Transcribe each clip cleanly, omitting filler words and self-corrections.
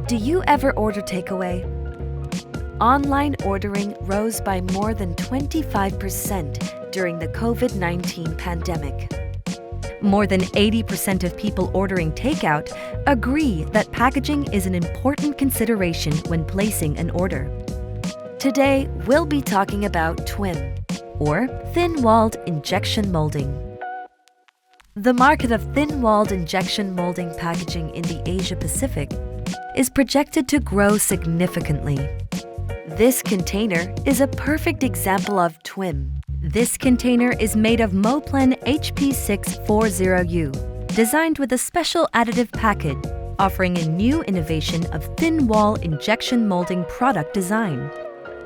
Do you ever order takeaway? Online ordering rose by more than 25% during the COVID-19 pandemic. More than 80% of people ordering takeout agree that packaging is an important consideration when placing an order. Today, we'll be talking about TWIM, or thin-walled injection molding. The market of thin-walled injection molding packaging in the Asia-Pacific is projected to grow significantly. This container is a perfect example of TWIM. This container is made of Moplen HP640U, designed with a special additive package, offering a new innovation of thin-wall injection molding product design.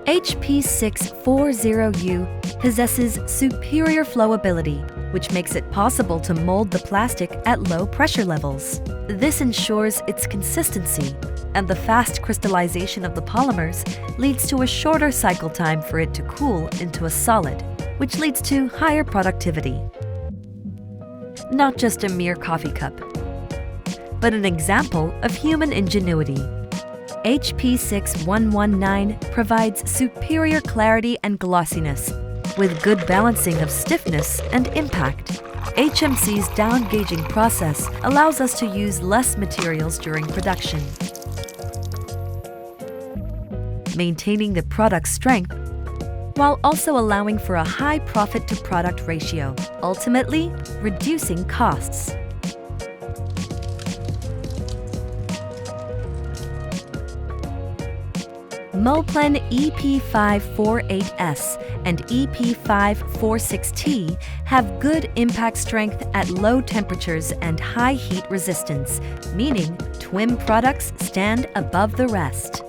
HP640U possesses superior flowability, which makes it possible to mold the plastic at low pressure levels. This ensures its consistency, and the fast crystallization of the polymers leads to a shorter cycle time for it to cool into a solid, which leads to higher productivity. Not just a mere coffee cup, but an example of human ingenuity. HP6119 provides superior clarity and glossiness, with good balancing of stiffness and impact. HMC's down-gauging process allows us to use less materials during production, maintaining the product's strength while also allowing for a high profit-to-product ratio, ultimately reducing costs. Moplen EP548S and EP546T have good impact strength at low temperatures and high heat resistance, meaning TWIM products stand above the rest.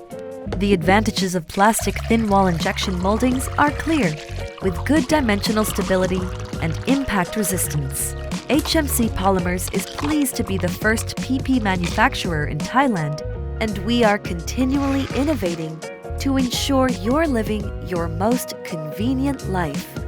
The advantages of plastic thin-wall injection moldings are clear, with good dimensional stability and impact resistance. HMC Polymers is pleased to be the first PP manufacturer in Thailand, and we are continually innovating to ensure you're living your most convenient life.